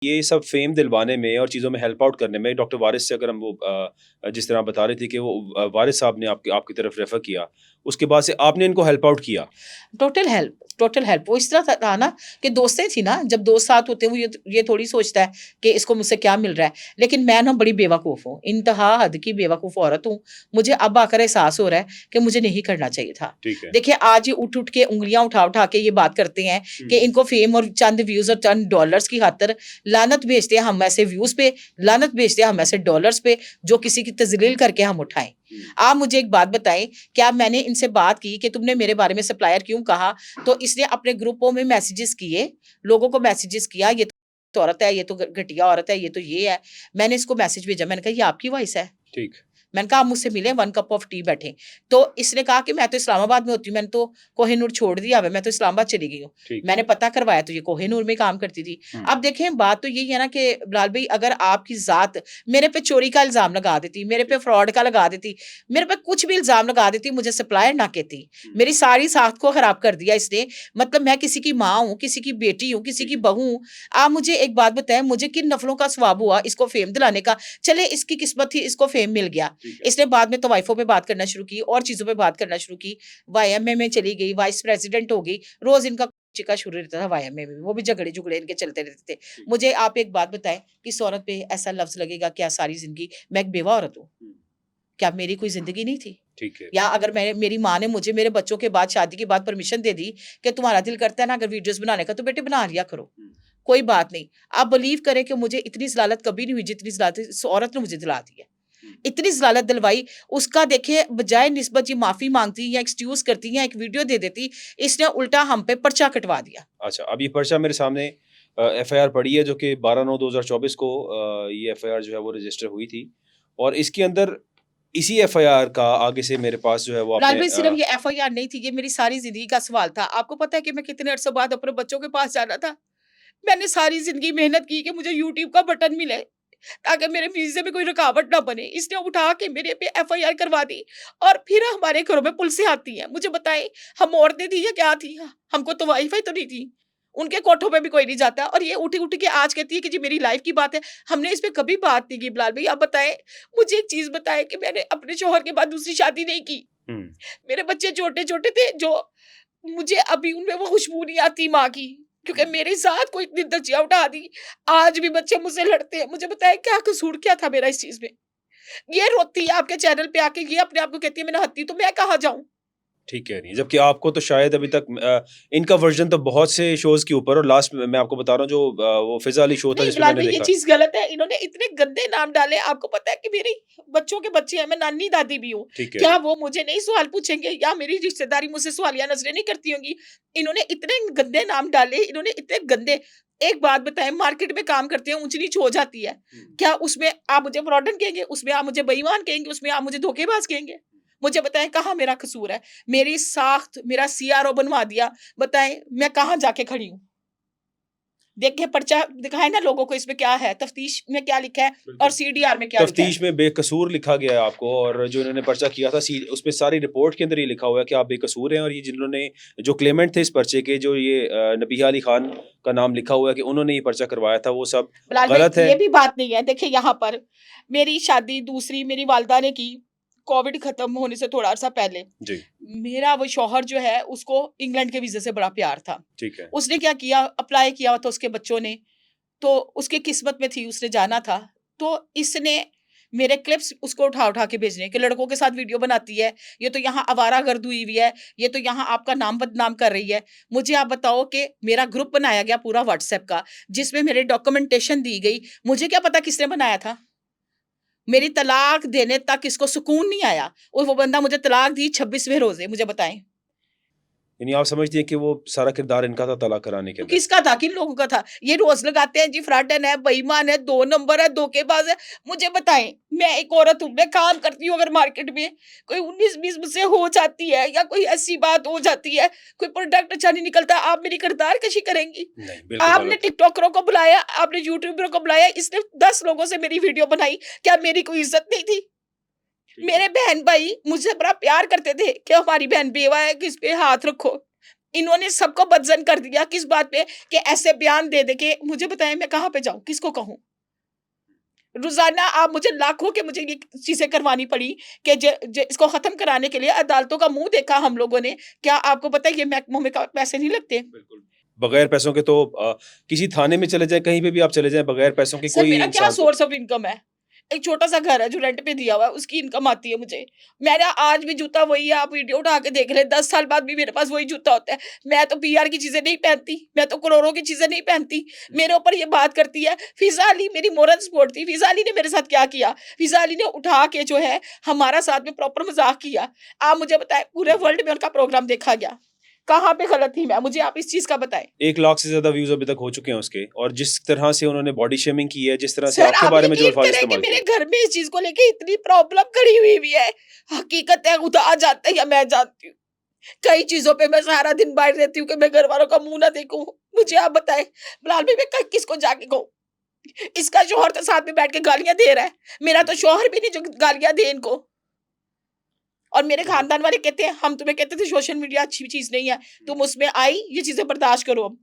ये सब फ़ेम दिलवाने में और चीज़ों में हेल्प आउट करने में डॉक्टर वारिस से अगर हम वो जिस तरह आप बता रही थी कि वो वारिस साहब ने आपकी आपकी तरफ रेफ़र किया, उसके बाद से आपने इनको हेल्प आउट किया। Total help. वो इस तरह था ना कि दोस्तें थी ना, जब दोस्त साथ होते हैं वो ये थोड़ी सोचता है कि इसको मुझसे क्या मिल रहा है। लेकिन मैं ना बड़ी बेवकूफ़ हूँ, इंतहा हद की बेवकूफ़ औरत हूँ। मुझे अब आकर एहसास हो रहा है कि मुझे नहीं करना चाहिए था। ठीक है। देखिए आज ये उठ-उठ के उँगलियाँ उठा-उठा के ये बात करते हैं कि हुँ। इनको फ़ेम और चंद व्यूज़ और चंद डॉलर्स की खातिर लानत भेजते हैं हम ऐसे व्यूज़ पे, लानत भेजते हैं हम ऐसे डॉलर्स पे, जो किसी की तज़लील करके हम उठाएँ। हुँ। आप मुझे एक बात बताएँ, क्या मैंने इनसे बात की कि तुमने मेरे बारे में सप्लायर क्यों कहा? तो इसने अपने ग्रुपों में मैसेजेस किए, लोगों को मैसेजेस किया, ये तो औरत है, ये तो घटिया औरत है, ये तो ये है। मैंने इसको मैसेज भेजा, मैंने कहा ये आपकी वॉइस है? ठीक। मैंने कहा आप मुझसे मिले 1 कप ऑफ टी बैठे। तो इसने कहा कि मैं तो इस्लामाबाद में होती हूँ, मैंने तो कोहिनूर छोड़ दिया है, मैं तो इस्लामाबाद चली गई हूँ। ठीक मैंने है। पता करवाया तो ये कोहिनूर में काम करती थी। हुँ। अब देखें बात तो यही है ना कि बिलाल भई अगर आपकी ज़ात मेरे पे चोरी का इल्ज़ाम लगा देती, मेरे पे फ्रॉड का लगा देती, मेरे पे कुछ भी इल्ज़ाम लगा देती, मुझे सप्लायर ना कहती। हुँ। मेरी सारी साख को खराब कर दिया इसने। मतलब मैं किसी की माँ हूँ, किसी की बेटी हूँ, किसी ठीक की है। बहू हूँ। आप मुझे एक बात बताएँ, मुझे किन नफ़लों का सवाब हुआ इसको फ़ेम दिलाने का? चले इसकी किस्मत थी, इसको फ़ेम मिल गया। ठीक है। इसने बाद में तवाइफों पे बात करना शुरू की और चीज़ों पे बात करना शुरू की। वाईएमए में चली गई, वाइस प्रेज़िडेंट हो गई। रोज़ इनका चिका शुरू रहता था वाईएमए में, वो भी झगड़े-झुगड़े इनके चलते रहते थे। ठीक। मुझे आप एक बात बताएँ, किस औरत पे ऐसा लफ्ज़ लगेगा क्या सारी ज़िंदगी मैं एक बेवा औरत हूँ? हुँ। क्या मेरी कोई ज़िंदगी नहीं थी? ठीक है। या अगर मैं मेरी माँ ने मुझे मेरे बच्चों के बाद शादी के बाद परमिशन दे दी कि तुम्हारा दिल करता है ना अगर वीडियोज़ बनाने का तो बेटे बना लिया करो। हुँ। कोई बात नहीं। आप बिलीव करें कि मुझे इतनी ज़लालत कभी नहीं हुई जितनी ज़लालत इस औरत ने मुझे दिला दी है। हुँ। इतनी ज़लालत दिलवाई, उसका देखिए बजाए निस्बत ये माफ़ी माँगती या एक्सक्यूज़ करती या एक वीडियो दे देती, इसने उल्टा हम पे पर्चा कटवा दिया। अच्छा, अब ये पर्चा मेरे सामने एफ़आईआर पड़ी है जो कि 12/9/2024 को ये एफ़आईआर जो है वो रजिस्टर हुई थी और इसके अंदर इसी एफ़आईआर का आगे से मेरे पास जो है वो फिलहाल आपने भी सिर्फ़ ये एफआईआर नहीं थी, ये मेरी सारी ज़िंदगी का सवाल था। आपको पता है कि मैं कितने अरसे बाद अपने बच्चों के पास जाना था? मैंने सारी ज़िंदगी मेहनत की कि मुझे यूट्यूब का बटन मिले, ताकि मेरे वीज़े में कोई रुकावट ना बने। इसने उठा के मेरे पे एफआईआर करवा दी और फिर हमारे घरों में पुलिसें आती हैं। मुझे बताएँ, हम औरतें थी या क्या थी? हमको तो वाई-फाई तो नहीं थी। उनके कोठों पे भी कोई नहीं जाता और ये उठ-उठ के आज कहती है कि जी मेरी लाइफ़ की बात है। हमने इस पे कभी बात नहीं की बिलाल भई। आप बताएँ, मुझे एक चीज़ बताएँ कि मैंने अपने शौहर के बाद दूसरी शादी नहीं की। हुँ। मेरे बच्चे छोटे-छोटे थे जो मुझे अभी उनमें वो खुशबू नहीं आती माँ की, क्योंकि हुँ। मेरे साथ कोई इतनी धज्जियाँ उठा दी। आज भी बच्चे मुझसे लड़ते हैं। मुझे बताएँ क्या कसूर क्या था मेरा इस चीज़ में? ये रोती है आपके चैनल पे आके, ये अपने आप को कहती है मैं नहाती हूँ, तो मैं कहाँ जाऊँ? ठीक कह रही हैं। जबकि आपको तो शायद अभी तक इनका वर्ज़न तो बहुत से शोज़ के ऊपर और लास्ट में मैं आपको बता रहा हूँ जो वो फ़िज़ा अली शो था नहीं जिसमें बिलाल मैंने भाई ये देखा। चीज़ गलत है। इन्होंने इतने गंदे नाम डाले, आपको पता है कि मेरी बच्चों के बच्चे हैं, मैं नानी-दादी भी हूँ। ठीक कह रही क्या हैं। वो मुझे नहीं सवाल पूछेंगे या मेरी रिश्तेदारी मुझसे सवालिया नज़रें नहीं करती होंगी? इन्होंने इतने गंदे नाम डाले, इन्होंने इतने गंदे। एक बात बताएँ, मार्केट में काम करते हैं, ऊँच-नीच हो जाती है। हुँ। क्या उसमें आप मुझे फ्रॉडन कहेंगे? उसमें आप मुझे बेईमान कहेंगे? उसमें आप मुझे धोखेबाज़ कहेंगे? मुझे बताएँ कहाँ मेरा कसूर है? मेरी साख़्त, मेरा सीआरओ बनवा दिया। बताएँ मैं कहाँ जाके खड़ी हूँ? देखिए पर्चा दिखाएँ ना लोगों को, इसमें क्या है, तफ्तीश में क्या लिखा है और बिल्कुल। सीडीआर में क्या लिखा है। तफ्तीश में बेकसूर लिखा गया है आपको और जो इन्होंने पर्चा किया था उसमें सारी रिपोर्ट के अंदर ये लिखा हुआ है कि आप बेकसूर हैं और ये जिन्होंने जो क्लेमेंट थे इस पर्चे के जो ये नबीहा अली खान का नाम लिखा हुआ है कि उन्होंने ये पर्चा करवाया था वो सब बिलाल भाई गलत है। ये भी बात नहीं है। देखिए यहाँ पर मेरी शादी दूसरी मेरी वालिदा ने की, कोविड खत्म होने से थोड़ा अरसा पहले। जी। मेरा वो शौहर जो है उसको इंग्लैंड के वीज़े से बड़ा प्यार था। ठीक है। उसने क्या किया, अप्लाई किया था उसके बच्चों ने, तो उसकी किस्मत में थी उसने जाना था। तो इसने मेरे क्लिप्स उसको उठा-उठा के भेजने कि लड़कों के साथ वीडियो बनाती है, ये तो यहाँ आवारागर्द हुई हुई है, ये तो यहाँ आपका नाम बदनाम कर रही है। मुझे आप बताओ कि मेरा ग्रुप बनाया गया पूरा व्हाट्सएप का, जिसमें मेरे डॉक्यूमेंटेशन दी गई। मुझे क्या पता किसने बनाया था? मेरी तलाक देने तक इसको सुकून नहीं आया और वो बंदा मुझे तलाक दी 26वें रोज़े, मुझे बताएँ। यानी आप समझती हैं कि वो सारा किरदार इनका था तलाक कराने के तो अंदर? किसका था? किन लोगों का था? ये रोज़ लगाते हैं जी फ्रॉडन है, बेईमान है, 2 नंबर है, धोखेबाज़ है। मुझे बताएँ, मैं एक औरत हूँ, मैं काम करती हूँ अगर मार्केट में, कोई 19-20 मुझसे हो जाती है या कोई ऐसी बात हो जाती है, कोई प्रोडक्ट अच्छा नहीं निकलता, आप मेरी किरदार कशी करेंगी? नहीं, बिल्कुल आपने गलत है। टिकटॉकरों को बुलाया, आपने यूट्यूबरों को बुलाया, इसने 10 लोगों से मेरी वीडियो बनाई, क्या मेरी कोई इज़्ज़त नहीं थी? ठीक है। मेरे बहन-भाई मुझसे बड़ा प्यार करते थे कि हमारी बहन बेवा है कि इस पे हाथ रखो। इन्होंने सबको बदजन कर दिया किस बात पे कि ऐसे बयान दे दे के मुझे बताएं मैं कहाँ पे जाऊँ, किसको कहूँ? रोज़ाना आप मुझे लाखों के मुझे ये चीज़ें करवानी पड़ी कि ज ज इसको ख़त्म कराने के लिए अदालतों का मुँह देखा हम लोगों ने। क्या आपको पता है ये महकमों में का पैसे नहीं लगते? बिल्कुल। बगैर पैसों के तो किसी थाने में चले जाएँ, कहीं पे भी आप चले जाएँ, बगैर पैसों के सर कोई मेरा क्या इंसान तो सोर्स ऑफ इनकम है? एक छोटा-सा घर है जो रेंट पे दिया हुआ है, उसकी इनकम आती है मुझे। मेरा आज भी जूता वही है, आप वीडियो उठा के देख लें, 10 साल बाद भी मेरे पास वही जूता होता है। मैं तो पीआर की चीज़ें नहीं पहनती, मैं तो करोड़ों की चीज़ें नहीं पहनती। मेरे ऊपर ये बात करती है, फ़िज़ा अली मेरी मोरल सपोर्ट थी, फ़िज़ा अली ने मेरे साथ क्या किया? फ़िज़ा अली ने उठा के जो है हमारा साथ में प्रॉपर मज़ाक किया। आप मुझे बताएँ पूरे वर्ल्ड में उनका प्रोग्राम देखा गया। कहाँ पे गलत थी मैं? मुझे आप इस चीज़ का बताएँ। 1 लाख से ज़्यादा व्यूज़ अभी तक हो चुके हैं उसके, और जिस तरह से उन्होंने बॉडी शेमिंग की है, जिस तरह से सर आपके आप बारे में जो यकीन अल्फ़ाज़ करें कि इस्तेमाल मेरे किए। घर में इस चीज़ को लेके इतनी प्रॉब्लम खड़ी हुई भी है। हकीकत है खुदा जानता है या मैं जानती हूँ। कई चीज़ों पे मैं सारा दिन बाहर रहती हूँ कि मैं घरवालों का मुँह ना देखूँ। मुझे आप बताएँ बिलाल भाई मैं क किसको जाके कहूँ? इसका शौहर तो साथ में बैठ के गालियाँ दे रहा है। मेरा तो शौहर भी नहीं जो गालियाँ दे इनको। और मेरे बहुत खानदान वाले कहते हैं हम तुम्हें कहते थे सोशल मीडिया अच्छी चीज़ नहीं है। तुम उसमें आई ये चीज़ें बर्दाश्त करो अब।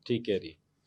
ठीक कह रही है।